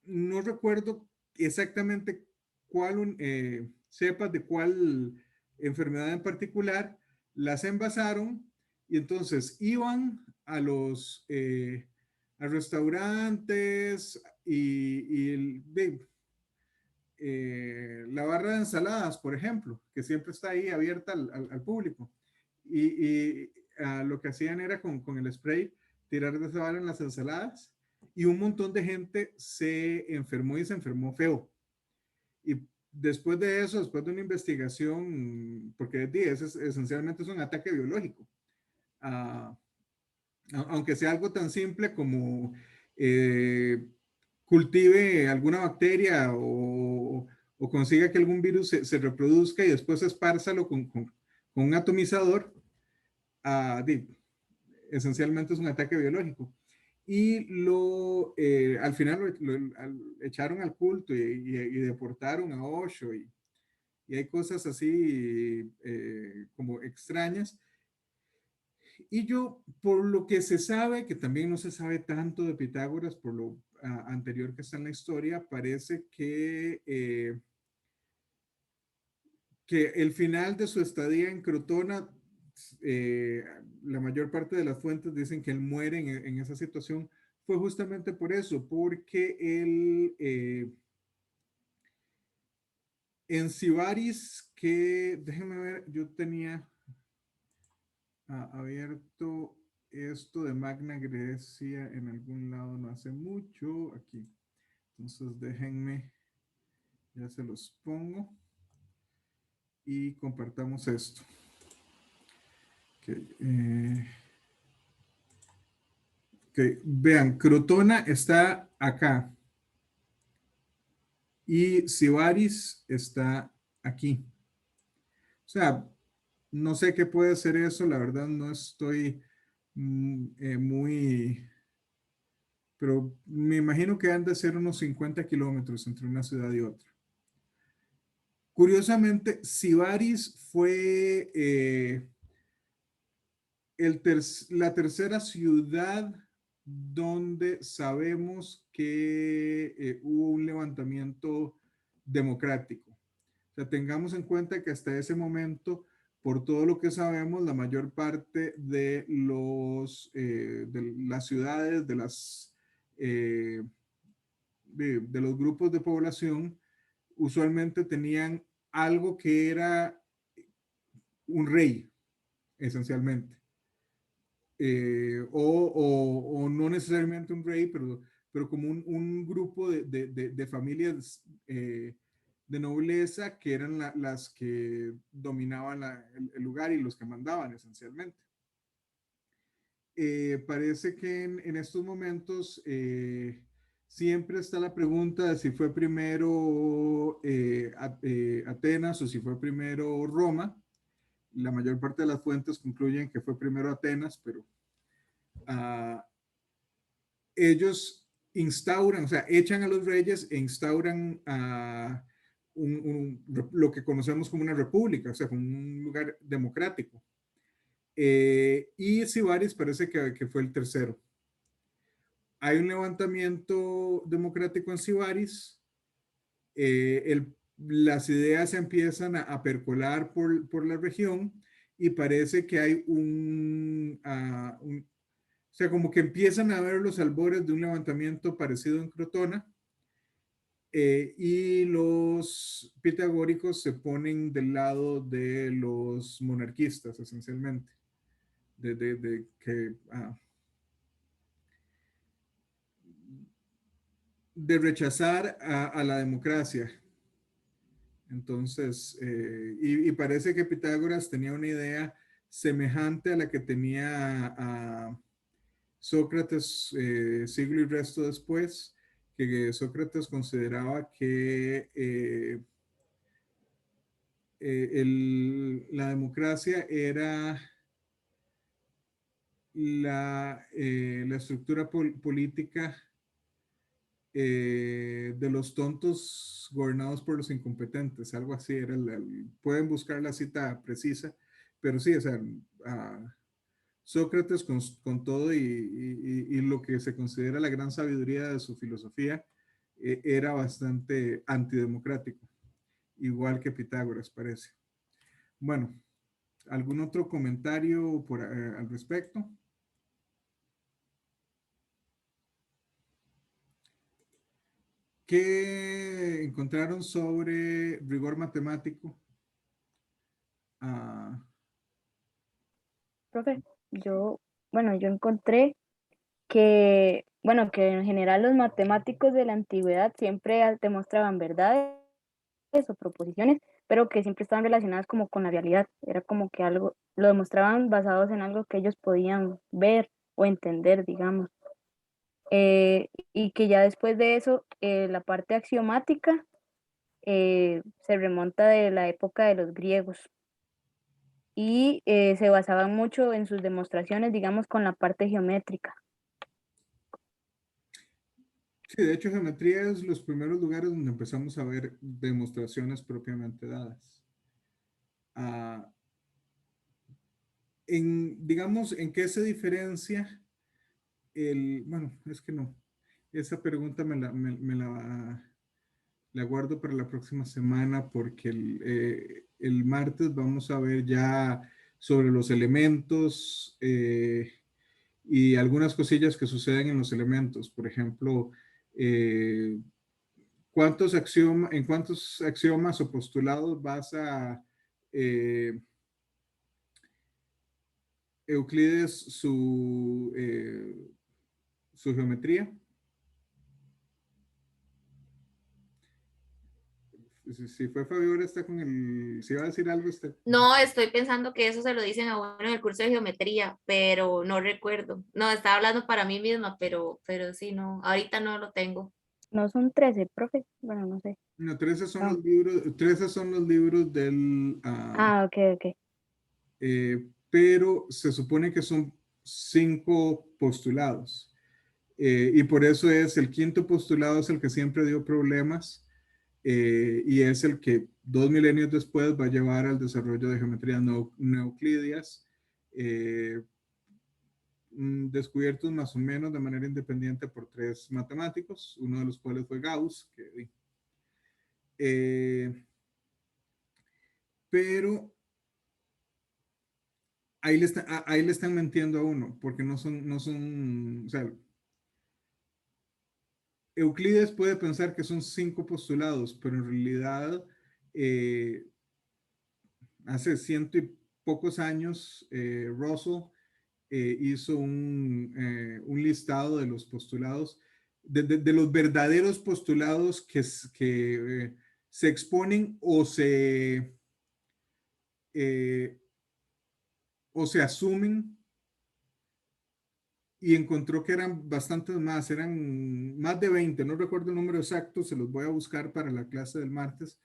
no recuerdo exactamente cuál, cepas de cuál enfermedad en particular, las envasaron y entonces iban a restaurantes la barra de ensaladas, por ejemplo, que siempre está ahí abierta al público. Lo que hacían era con el spray tirar de esa barra en las ensaladas y un montón de gente se enfermó y se enfermó feo. Y después de eso, después de una investigación, porque esencialmente es un ataque biológico, uh, aunque sea algo tan simple como cultive alguna bacteria o consiga que algún virus se reproduzca y después espárzalo con un atomizador, esencialmente es un ataque biológico. Y al final echaron al culto y deportaron a Osho y hay cosas así como extrañas. Y yo, por lo que se sabe, que también no se sabe tanto de Pitágoras, por lo anterior que está en la historia, parece que el final de su estadía en Crotona, la mayor parte de las fuentes dicen que él muere en esa situación, fue justamente por eso, porque él en Sibaris, que déjenme ver, yo tenía abierto esto de Magna Grecia en algún lado no hace mucho, aquí, entonces déjenme, ya se los pongo y compartamos esto. Okay, okay, vean, Crotona está acá y Sibaris está aquí. O sea, no sé qué puede ser eso, la verdad no estoy muy, pero me imagino que han de ser unos 50 kilómetros entre una ciudad y otra. Curiosamente, Sibaris fue la tercera ciudad donde sabemos que hubo un levantamiento democrático. O sea, tengamos en cuenta que hasta ese momento, por todo lo que sabemos, la mayor parte de las ciudades, de los grupos de población, usualmente tenían algo que era un rey, esencialmente. O no necesariamente un rey, pero como un grupo de familias de nobleza que eran las que dominaban el lugar y los que mandaban esencialmente. Parece que en estos momentos siempre está la pregunta de si fue primero Atenas o si fue primero Roma. la mayor parte de las fuentes concluyen que fue primero Atenas, pero ellos instauran, o sea, echan a los reyes e instauran lo que conocemos como una república, o sea, como un lugar democrático. Y Cibaris parece que fue el tercero. Hay un levantamiento democrático en Cibaris. Las ideas se empiezan a percolar por la región y parece que hay o sea, como que empiezan a ver los albores de un levantamiento parecido en Crotona, y los pitagóricos se ponen del lado de los monarquistas, esencialmente, de rechazar a la democracia. Entonces, y parece que Pitágoras tenía una idea semejante a la que tenía Sócrates siglo y resto después, que Sócrates consideraba que la democracia era la estructura política de los tontos gobernados por los incompetentes, algo así era. Pueden buscar la cita precisa, pero sí, o sea, Sócrates con todo y lo que se considera la gran sabiduría de su filosofía, era bastante antidemocrático, igual que Pitágoras parece. Bueno, ¿algún otro comentario al respecto? ¿Qué encontraron sobre rigor matemático? Profe, bueno, yo encontré que, bueno, que en general los matemáticos de la antigüedad siempre demostraban verdades o proposiciones, pero que siempre estaban relacionadas como con la realidad. Era como que algo, lo demostraban basados en algo que ellos podían ver o entender, digamos. Y que ya después de eso, la parte axiomática se remonta de la época de los griegos y se basaban mucho en sus demostraciones, digamos, con la parte geométrica. Sí, de hecho, geometría es los primeros lugares donde empezamos a ver demostraciones propiamente dadas. Digamos, ¿en qué se diferencia bueno, es que no, esa pregunta la guardo para la próxima semana, porque el martes vamos a ver ya sobre los elementos y algunas cosillas que suceden en los elementos. Por ejemplo, ¿en cuántos axiomas o postulados basa Euclides su geometría? Si fue Fabiola, está con si va a decir algo usted. No, estoy pensando que eso se lo dicen a uno en el curso de geometría, pero no recuerdo. No, estaba hablando para mí misma, pero sí, no, ahorita no lo tengo. No son 13, profe, bueno, no sé. No, 13 son los libros, 13 son los libros del... ok. Pero se supone que son 5 postulados. Y por eso es el quinto postulado, es el que siempre dio problemas, y es el que 2 milenios después va a llevar al desarrollo de geometrías no euclidias, descubiertos más o menos de manera independiente por 3 matemáticos, uno de los cuales fue Gauss, pero ahí le están mintiendo a uno, porque no son, o sea, Euclides puede pensar que son 5 postulados, pero en realidad hace ciento y pocos años Russell hizo un listado de los postulados, de los verdaderos postulados que se exponen o se asumen, y encontró que eran bastantes más, eran más de 20, no recuerdo el número exacto, se los voy a buscar para la clase del martes,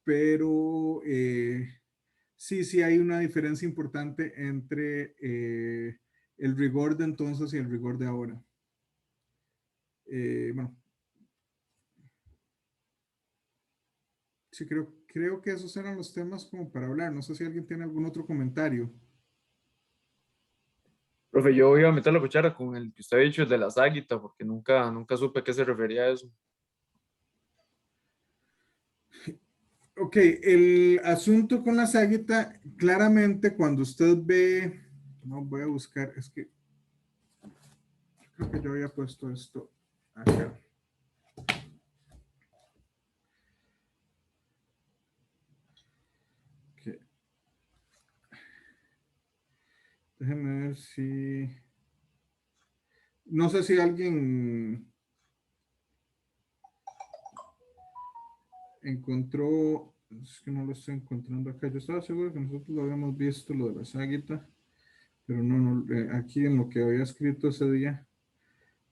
pero sí hay una diferencia importante entre el rigor de entonces y el rigor de ahora. Bueno, sí, creo que esos eran los temas como para hablar. No sé si alguien tiene algún otro comentario. Profe, yo iba a meter la cuchara con el que usted ha dicho, el de las águilas, porque nunca supe a qué se refería a eso. Ok, el asunto con la saguita, claramente cuando usted ve, no voy a buscar, es que creo que yo había puesto esto acá. Okay. Déjenme ver si, no sé si alguien encontró, es que no lo estoy encontrando acá. Yo estaba seguro que nosotros lo habíamos visto, lo de la saguita, pero no, aquí en lo que había escrito ese día,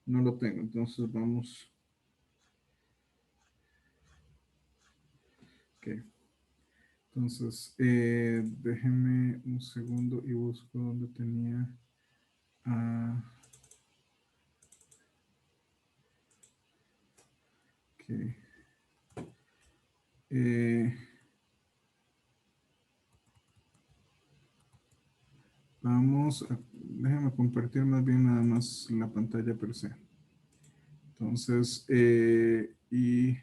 no lo tengo. Entonces vamos. Ok. Entonces, déjenme un segundo y busco donde tenía. Ok. Déjenme compartir más bien nada más la pantalla per se. Entonces, y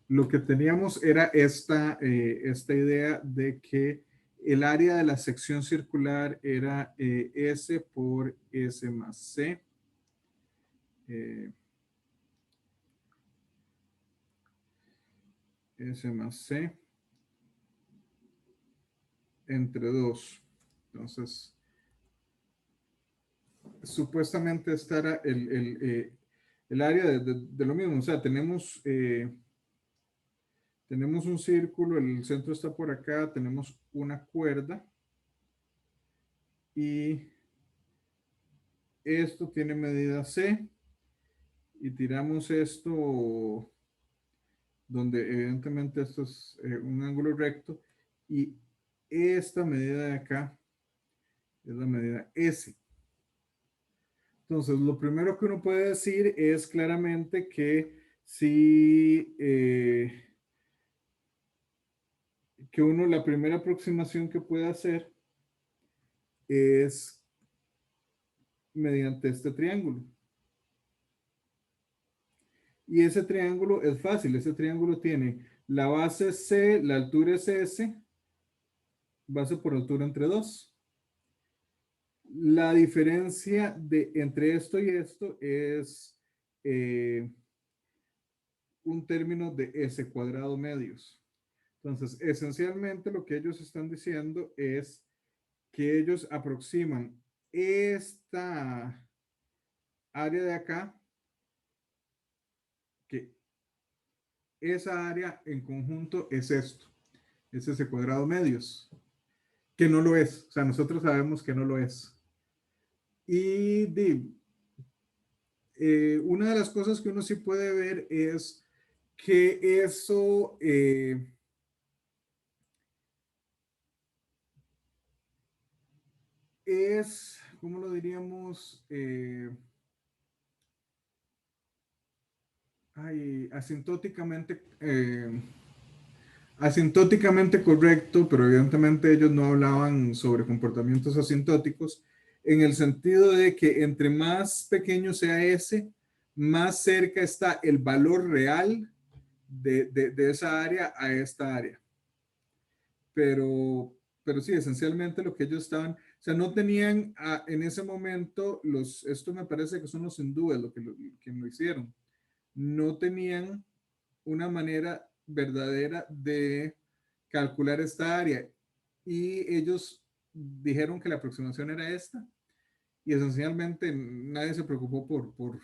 lo que teníamos era esta idea de que el área de la sección circular era S por S más C. S más C entre 2. Entonces, supuestamente esta era el área de lo mismo. O sea, tenemos un círculo, el centro está por acá, tenemos una cuerda y esto tiene medida C y tiramos esto donde evidentemente esto es un ángulo recto y esta medida de acá es la medida S. Entonces, lo primero que uno puede decir es claramente que si la primera aproximación que puede hacer es mediante este triángulo. Y ese triángulo es fácil. Ese triángulo tiene la base C, la altura es S, base por altura entre 2. La diferencia entre esto y esto es un término de S cuadrado medios. Entonces, esencialmente lo que ellos están diciendo es que ellos aproximan esta área de acá, que esa área en conjunto es esto, es ese cuadrado medios, que no lo es. O sea, nosotros sabemos que no lo es. Y una de las cosas que uno sí puede ver es que eso es, ¿cómo lo diríamos? Asintóticamente correcto, pero evidentemente ellos no hablaban sobre comportamientos asintóticos, en el sentido de que entre más pequeño sea S, más cerca está el valor real de esa área a esta área. Pero sí, esencialmente lo que ellos estaban, o sea, no tenían en ese momento esto me parece que son los hindúes que lo hicieron, no tenían una manera verdadera de calcular esta área y ellos dijeron que la aproximación era esta y esencialmente nadie se preocupó por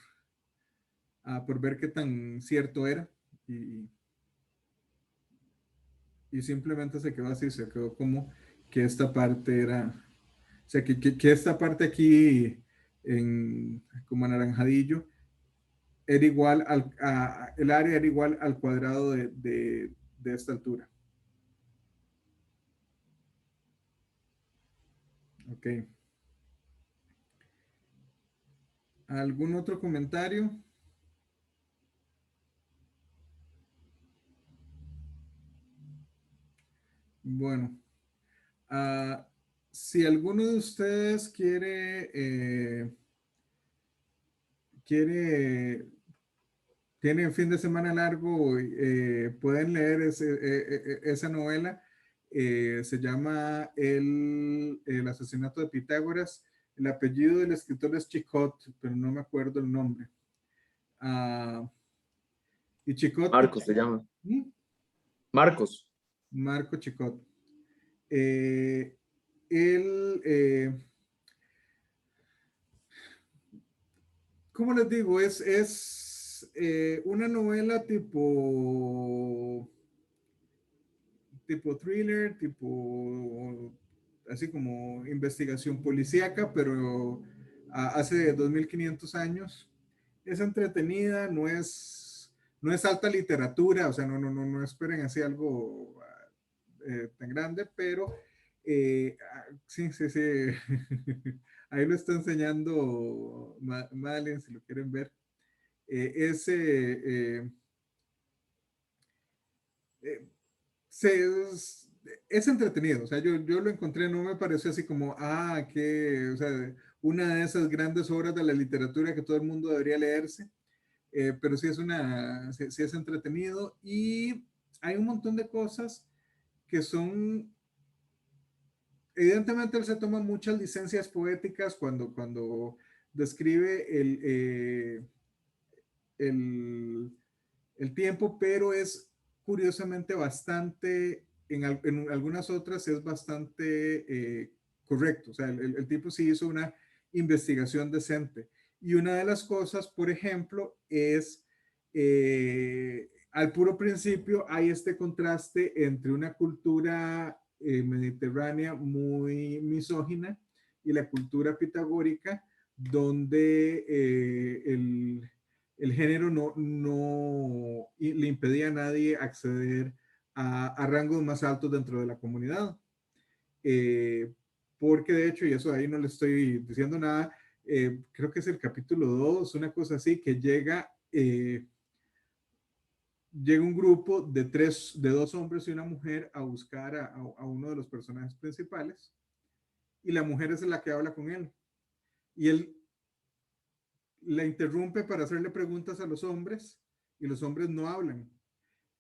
ver qué tan cierto era y simplemente se quedó así, se quedó como que esta parte era, o sea, que esta parte aquí como anaranjadillo era igual el área era igual al cuadrado de esta altura. Ok. ¿Algún otro comentario? Bueno, si alguno de ustedes tiene fin de semana largo, pueden leer esa novela. Se llama el asesinato de Pitágoras. El apellido del escritor es Chicot, pero no me acuerdo el nombre. Y Chicot. Marcos se llama. ¿Mm? Marcos. Marco Chicot. ¿Cómo les digo? Es una novela tipo thriller, así como investigación policíaca, pero hace 2500 años. Es entretenida, no es alta literatura, o sea, no esperen así algo tan grande, pero sí. Ahí lo está enseñando Malen, si lo quieren ver. Es entretenido, o sea, yo lo encontré, no me pareció así como, o sea, una de esas grandes obras de la literatura que todo el mundo debería leerse, pero sí sí es entretenido y hay un montón de cosas que son, evidentemente él se toma muchas licencias poéticas cuando describe el tiempo, pero es curiosamente bastante, en algunas otras es bastante correcto. O sea, el tipo sí hizo una investigación decente. Y una de las cosas, por ejemplo, es al puro principio hay este contraste entre una cultura mediterránea muy misógina y la cultura pitagórica, donde el género no le impedía a nadie acceder a rangos más altos dentro de la comunidad. Porque de hecho, y eso ahí no le estoy diciendo nada, creo que es el capítulo 2, una cosa así, que llega un grupo de dos hombres y una mujer a buscar a uno de los personajes principales, y la mujer es la que habla con él. Y él la interrumpe para hacerle preguntas a los hombres y los hombres no hablan.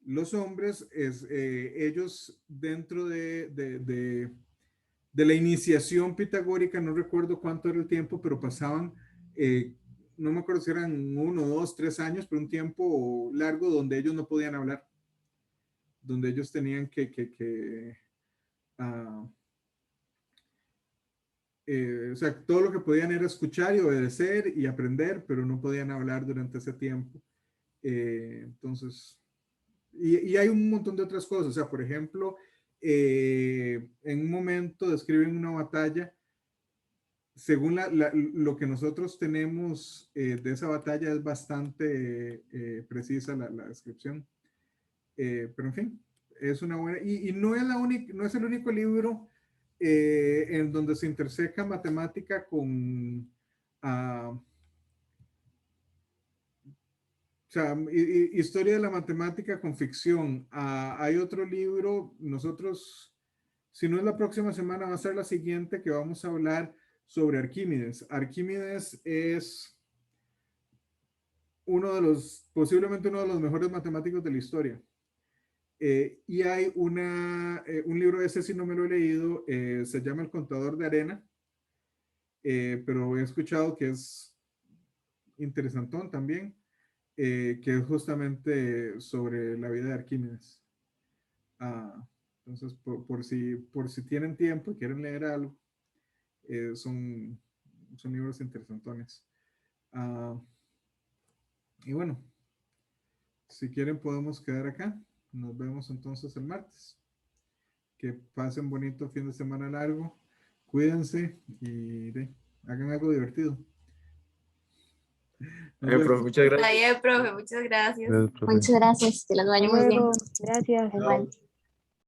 Los hombres, ellos dentro de la iniciación pitagórica, no recuerdo cuánto era el tiempo, pero pasaban, no me acuerdo si eran 1, 2, 3 años, pero un tiempo largo donde ellos no podían hablar, donde ellos tenían o sea, todo lo que podían era escuchar y obedecer y aprender, pero no podían hablar durante ese tiempo. Entonces, y hay un montón de otras cosas. O sea, por ejemplo, en un momento describen una batalla. Según lo que nosotros tenemos de esa batalla es bastante precisa la descripción. Pero en fin, es una buena, y no es no es el único libro en donde se interseca matemática con o sea, historia de la matemática con ficción. Hay otro libro, nosotros, si no es la próxima semana, va a ser la siguiente, que vamos a hablar sobre Arquímedes. Arquímedes es posiblemente uno de los mejores matemáticos de la historia. Y hay un libro, ese sí no me lo he leído, se llama El contador de arena, pero he escuchado que es interesantón también, que es justamente sobre la vida de Arquímedes. Entonces, por si tienen tiempo y quieren leer algo, son libros interesantones. Y bueno, si quieren podemos quedar acá. Nos vemos entonces el martes. Que pasen bonito fin de semana largo. Cuídense y hagan algo divertido. Profe, muchas gracias. Ahí, profe, muchas gracias. Gracias, profe. Muchas gracias, que las vaya muy bien. Luego, gracias. Bye, bye.